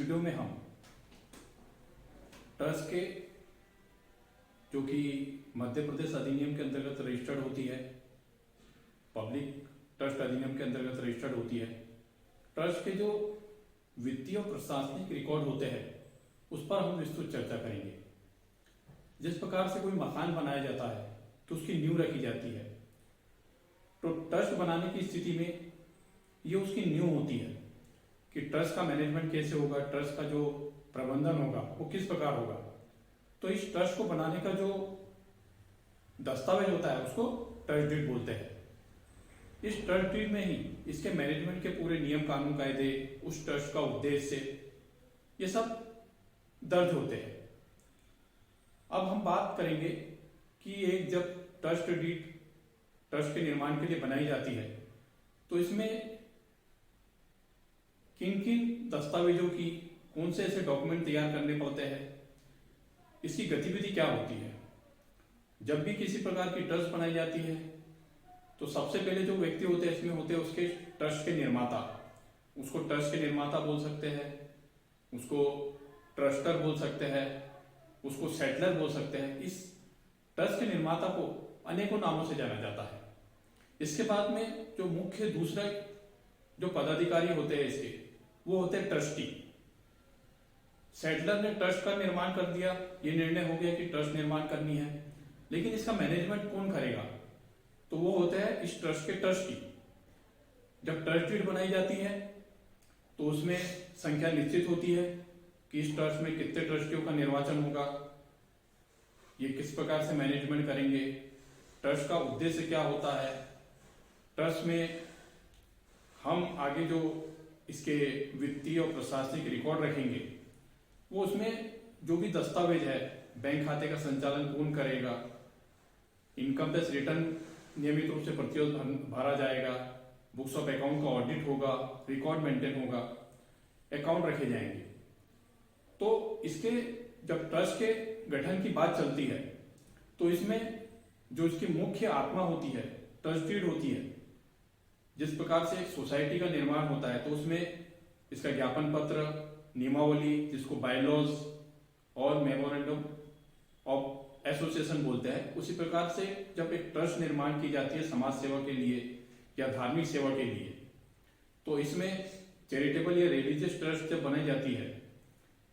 Video में हम trust के जो कि मध्य प्रदेश अधिनियम के अंतर्गत रजिस्टर्ड होती है, पब्लिक ट्रस्ट अधिनियम के अंतर्गत रजिस्टर्ड होती है, ट्रस्ट के जो वित्तीय और प्रशासनिक रिकॉर्ड होते हैं उस पर हम विस्तृत चर्चा करेंगे। जिस प्रकार से कोई मकान बनाया जाता है तो उसकी नींव रखी जाती है, तो ट्रस्ट बनाने की स्थिति में ये उसकी नींव होती है कि ट्रस्ट का मैनेजमेंट कैसे होगा, ट्रस्ट का जो प्रबंधन होगा वो किस प्रकार होगा। तो इस ट्रस्ट को बनाने का जो दस्तावेज होता है उसको ट्रस्ट डीड बोलते हैं। इस ट्रस्ट डीड में ही इसके मैनेजमेंट के पूरे नियम कानून कायदे, उस ट्रस्ट का उद्देश्य, ये सब दर्ज होते हैं। अब हम बात करेंगे कि एक जब ट्रस्ट डीड ट्रस्ट के निर्माण के लिए बनाई जाती है तो इसमें किन किन दस्तावेजों की, कौन से ऐसे डॉक्यूमेंट तैयार करने पड़ते हैं, इसकी गतिविधि क्या होती है। जब भी किसी प्रकार की ट्रस्ट बनाई जाती है तो सबसे पहले जो व्यक्ति होते हैं इसमें होते हैं उसके ट्रस्ट के निर्माता। उसको ट्रस्ट के निर्माता बोल सकते हैं, उसको ट्रस्टर बोल सकते हैं, उसको सेटलर बोल सकते हैं। इस ट्रस्ट के निर्माता को अनेकों नामों से जाना जाता है। इसके बाद में जो मुख्य दूसरे जो पदाधिकारी होते हैं इसके, वो होते हैं ट्रस्टी। सेटलर ने ट्रस्ट का निर्माण कर दिया, ये निर्णय हो गया कि ट्रस्ट निर्माण करनी है, लेकिन इसका मैनेजमेंट कौन करेगा, तो वो होते हैं इस ट्रस्ट के ट्रस्टी। जब ट्रस्ट डीड बनाई जाती है तो उसमें संख्या निश्चित होती है कि इस ट्रस्ट में कितने ट्रस्टियों का निर्वाचन होगा, ये किस प्रकार से मैनेजमेंट करेंगे, ट्रस्ट का उद्देश्य क्या होता है, ट्रस्ट में हम आगे जो इसके वित्तीय और प्रशासनिक रिकॉर्ड रखेंगे वो उसमें जो भी दस्तावेज है, बैंक खाते का संचालन कौन करेगा, इनकम टैक्स रिटर्न नियमित रूप से प्रतिवर्ष भरा जाएगा, बुक्स ऑफ अकाउंट का ऑडिट होगा, रिकॉर्ड मेंटेन होगा, अकाउंट रखे जाएंगे। तो इसके जब ट्रस्ट के गठन की बात चलती है तो इसमें जो इसकी मुख्य आत्मा होती है, ट्रस्ट डीड होती है। जिस प्रकार से एक सोसाइटी का निर्माण होता है तो उसमें इसका ज्ञापन पत्र, नियमावली जिसको बायलॉज और मेमोरेंडम ऑफ एसोसिएशन बोलते हैं, उसी प्रकार से जब एक ट्रस्ट निर्माण की जाती है समाज सेवा के लिए या धार्मिक सेवा के लिए, तो इसमें चैरिटेबल या रिलीजियस ट्रस्ट जब बनाई जाती है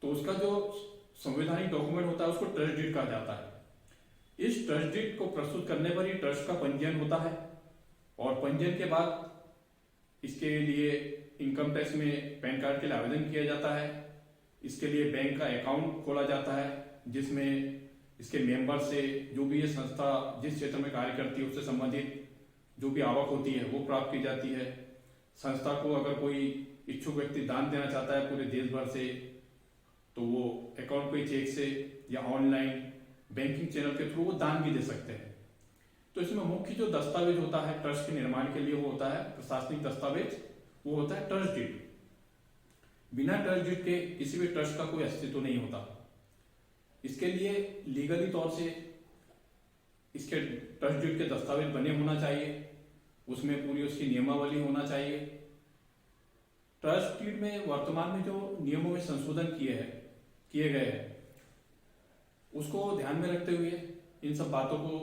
तो उसका जो संवैधानिक डॉक्यूमेंट होता है उसको ट्रस्ट डीड कहा जाता है। इस ट्रस्ट डीड को प्रस्तुत करने पर ही ट्रस्ट का पंजीयन होता है और पंजीयन के बाद इसके लिए इनकम टैक्स में पैन कार्ड के लिए आवेदन किया जाता है। इसके लिए बैंक का अकाउंट खोला जाता है जिसमें इसके मेंबर से जो भी ये संस्था जिस क्षेत्र में कार्य करती है उससे संबंधित जो भी आवक होती है वो प्राप्त की जाती है। संस्था को अगर कोई इच्छुक व्यक्ति दान देना चाहता है पूरे देश भर से तो वो अकाउंट पे चेक से या ऑनलाइन बैंकिंग चैनल के थ्रू वो दान भी दे सकते हैं। तो इसमें मुख्य जो दस्तावेज होता है ट्रस्ट के निर्माण के लिए वो होता है प्रशासनिक दस्तावेज, वो होता है ट्रस्ट डीड। बिना ट्रस्ट डीड के किसी भी ट्रस्ट का कोई अस्तित्व नहीं होता। इसके लिए लीगली तौर से इसके ट्रस्ट डीड के दस्तावेज बने होना चाहिए, उसमें पूरी उसकी नियमावली होना चाहिए। ट्रस्ट डीड में वर्तमान में जो नियमों में संशोधन किए गए हैं उसको ध्यान में रखते हुए इन सब बातों को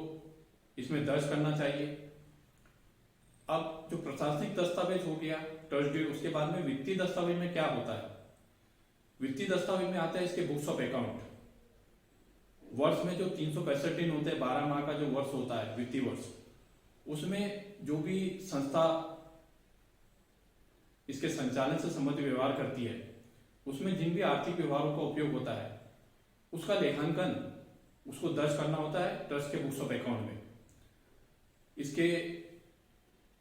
इसमें दर्ज करना चाहिए। अब जो प्रशासनिक दस्तावेज हो गया ट्रस्ट डीड, उसके बाद में वित्तीय दस्तावेज में क्या होता है। वित्तीय दस्तावेज में आता है इसके बुक्स ऑफ अकाउंट। वर्ष में जो 365 दिन होते हैं, 12 माह का जो वर्ष होता है वित्तीय वर्ष, उसमें जो भी संस्था इसके संचालन से संबंधित व्यवहार करती है उसमें जिन भी आर्थिक व्यवहारों का उपयोग होता है उसका लेखांकन उसको दर्ज करना होता है ट्रस्ट के बुक्स ऑफ अकाउंट में। इसके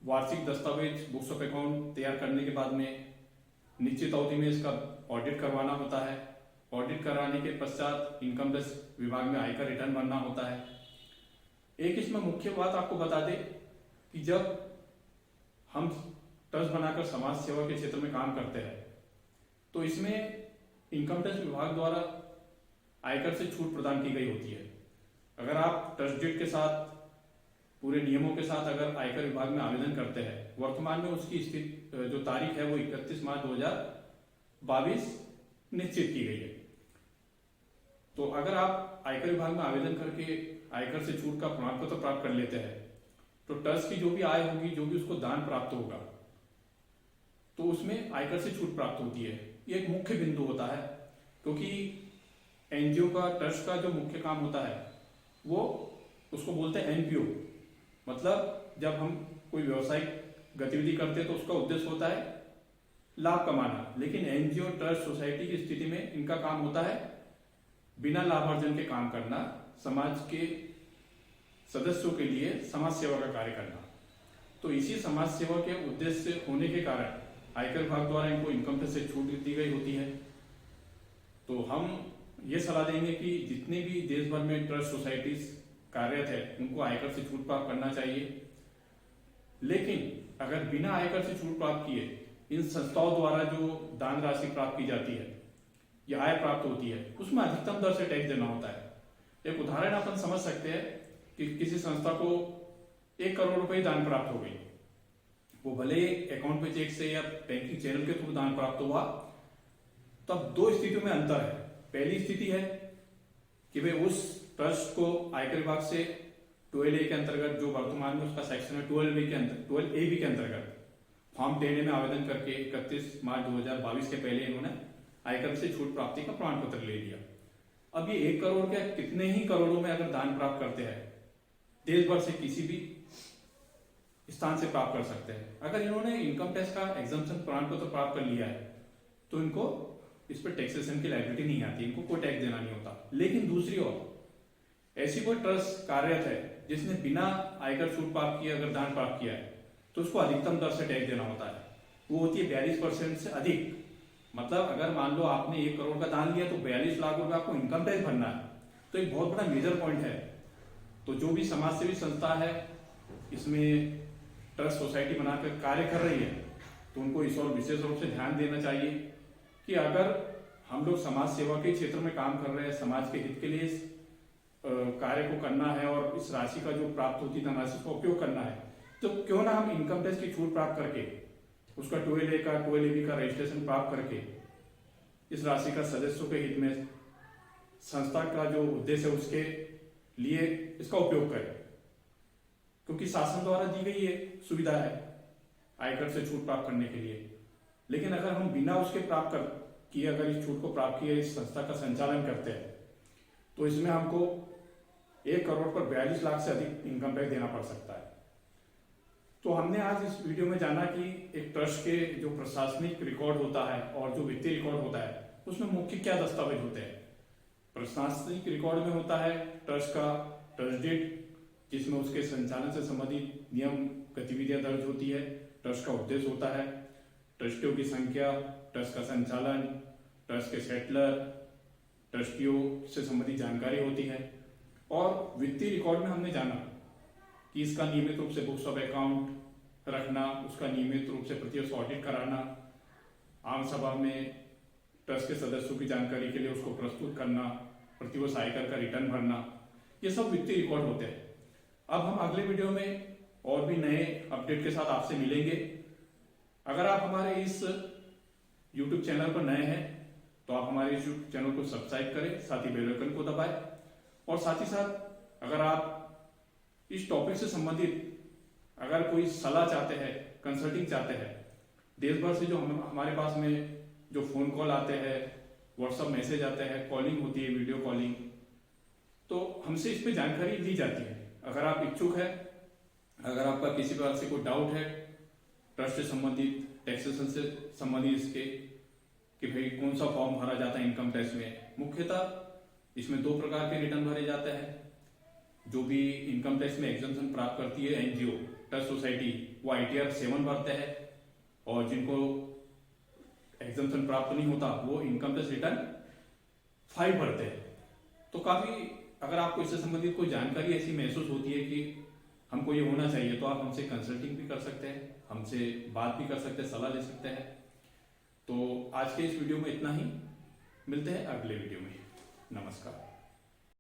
वार्षिक दस्तावेज बुक्स ऑफ अकाउंट तैयार करने के बाद में निश्चित अवधि में इसका ऑडिट करवाना होता है। ऑडिट कराने के पश्चात इनकम टैक्स विभाग में आयकर रिटर्न भरना होता है। एक इसमें मुख्य बात आपको बता दें कि जब हम ट्रस्ट बनाकर समाज सेवा के क्षेत्र में काम करते हैं तो इसमें इनकम टैक्स विभाग द्वारा आयकर से छूट प्रदान की गई होती है। अगर आप ट्रस्ट डीड के साथ पूरे नियमों के साथ अगर आयकर विभाग में आवेदन करते हैं, वर्तमान में उसकी स्थिति जो तारीख है वो 31 मार्च 2022 निश्चित की गई है। तो अगर आप आयकर विभाग में आवेदन करके आयकर से छूट का प्रमाण पत्र प्राप्त कर लेते हैं तो ट्रस्ट की जो भी आय होगी, जो भी उसको दान प्राप्त होगा, तो उसमें आयकर से छूट प्राप्त होती है। ये एक मुख्य बिंदु होता है, क्योंकि एनजीओ का, ट्रस्ट का जो मुख्य काम होता है वो उसको बोलते हैं एनपीओ। मतलब जब हम कोई व्यवसायिक गतिविधि करते हैं तो उसका उद्देश्य होता है लाभ कमाना, लेकिन एनजीओ, ट्रस्ट, सोसाइटी की स्थिति में इनका काम होता है बिना लाभार्जन के काम करना, समाज के सदस्यों के लिए समाज सेवा का कार्य करना। तो इसी समाज सेवा के उद्देश्य होने के कारण आयकर विभाग द्वारा इनको इनकम टैक्स से छूट दी गई होती है। तो हम ये सलाह देंगे कि जितने भी देश भर में ट्रस्ट सोसाइटीज कार्यरत है उनको आयकर से छूट प्राप्त करना चाहिए। लेकिन अगर बिना आयकर से छूट प्राप्त किए इन संस्थाओं द्वारा जो दान राशि प्राप्त की जाती है या आय प्राप्त होती है, उसमें अधिकतम दर से टैक्स देना होता है। एक उदाहरण अपन समझ सकते हैं कि किसी संस्था को 1 करोड़ रुपए दान प्राप्त हो गई, वो भले अकाउंट पे चेक से या बैंकिंग चैनल के थ्रू दान प्राप्त हुआ, तो अब 2 स्थितियों में अंतर है। पहली स्थिति है कि भाई उस ट्रस्ट को आयकर विभाग से 12A के अंतर्गत, जो वर्तमान में उसका सेक्शन है 12AB के अंतर्गत फॉर्म 10A में आवेदन करके 31 मार्च 2022 के पहले इन्होंने आयकर से छूट प्राप्ति का प्रमाण पत्र ले लिया। अब ये 1 करोड़ के कितने ही करोड़ों में अगर दान प्राप्त करते हैं, देश भर से किसी भी स्थान से प्राप्त कर सकते हैं। अगर इन्होंने इनकम टैक्स का एग्जम्पशन प्रमाण पत्र प्राप्त कर लिया है तो इनको इस पर टैक्सेशन की लायबिलिटी नहीं आती, इनको कोई टैक्स देना नहीं होता। लेकिन दूसरी ओर ऐसी कोई ट्रस्ट कार्यरत है जिसने बिना आयकर छूट प्राप्त किए अगर दान प्राप्त किया है तो उसको अधिकतम दर से टैक्स देना होता है। वो होती है 42% से अधिक। मतलब अगर मान लो आपने 1 करोड़ का दान लिया तो 42 लाख रुपए आपको इनकम टैक्स भरना है। तो एक बहुत बड़ा मेजर पॉइंट है। तो जो भी समाज सेवी संस्था है इसमें ट्रस्ट सोसाइटी बनाकर कार्य कर रही है तो उनको इस और विशेष रूप से ध्यान देना चाहिए कि अगर हम लोग समाज सेवा के क्षेत्र में काम कर रहे हैं, समाज के हित के लिए इस कार्य को करना है और इस राशि का जो प्राप्त होती धनराशि का उपयोग करना है, तो क्यों ना हम इनकम टैक्स की छूट प्राप्त करके उसका 12A का 12AB का रजिस्ट्रेशन प्राप्त करके इस राशि का सदस्यों के हित में, संस्था का जो उद्देश्य है उसके लिए इसका उपयोग करें। क्योंकि शासन द्वारा दी गई ये सुविधा है आयकर से छूट प्राप्त करने के लिए। लेकिन अगर हम बिना उसके प्राप्त कर किए अगर इस छूट को प्राप्त किए इस संस्था का संचालन करते हैं तो इसमें हमको 1 करोड़ पर 42 लाख से अधिक इनकम टैक्स देना पड़ सकता है। तो हमने आज इस वीडियो में जाना कि एक ट्रस्ट के जो प्रशासनिक रिकॉर्ड होता है और जो वित्तीय रिकॉर्ड होता है उसमें मुख्य क्या दस्तावेज होते हैं। प्रशासनिक रिकॉर्ड में होता है ट्रस्ट का ट्रस्ट डीड, जिसमें उसके संचालन से संबंधित नियम गतिविधियां दर्ज होती है। ट्रस्ट का उद्देश्य होता है, ट्रस्टियों की संख्या, ट्रस्ट का संचालन, ट्रस्ट के सेटलर, ट्रस्टियों से संबंधित जानकारी होती है। और वित्तीय रिकॉर्ड में हमने जाना कि इसका नियमित रूप से बुक्स ऑफ अकाउंट रखना, उसका नियमित रूप से प्रतिवर्ष ऑडिट कराना, आम सभा में ट्रस्ट के सदस्यों की जानकारी के लिए उसको प्रस्तुत करना, प्रतिवर्ष आयकर का रिटर्न भरना, ये सब वित्तीय रिकॉर्ड होते हैं। अब हम अगले वीडियो में और भी नए अपडेट के साथ आपसे मिलेंगे। अगर आप हमारे इस YouTube चैनल पर नए हैं तो आप हमारे इस YouTube चैनल को सब्सक्राइब करें, साथ ही बेल आइकन को दबाएं। और साथ ही साथ अगर आप इस टॉपिक से संबंधित अगर कोई सलाह चाहते हैं, कंसल्टिंग चाहते हैं, देश भर से जो हमारे पास में जो फोन कॉल आते हैं, व्हाट्सएप मैसेज आते हैं, कॉलिंग होती है, वीडियो कॉलिंग, तो हमसे इस पे जानकारी दी जाती है। अगर आप इच्छुक है, अगर आपका किसी प्रकार से कोई डाउट है ट्रस्ट से संबंधित, टैक्सेशन से संबंधित इसके कि भाई कौन सा फॉर्म भरा जाता है इनकम टैक्स में, मुख्यतः इसमें 2 प्रकार के रिटर्न भरे जाते हैं। जो भी इनकम टैक्स में एग्जम्पशन प्राप्त करती है एनजीओ, ट्रस्ट सोसाइटी, वो ITR 7 भरते हैं, और जिनको एग्जम्पशन प्राप्त नहीं होता वो इनकम टैक्स रिटर्न 5 भरते हैं। तो काफी अगर आपको इससे संबंधित कोई जानकारी ऐसी महसूस होती है कि हमको ये होना चाहिए तो आप हमसे कंसल्टिंग भी कर सकते हैं, हमसे बात भी कर सकते हैं, सलाह ले सकते हैं। तो आज के इस वीडियो में इतना ही, मिलते हैं अगले वीडियो में। नमस्कार।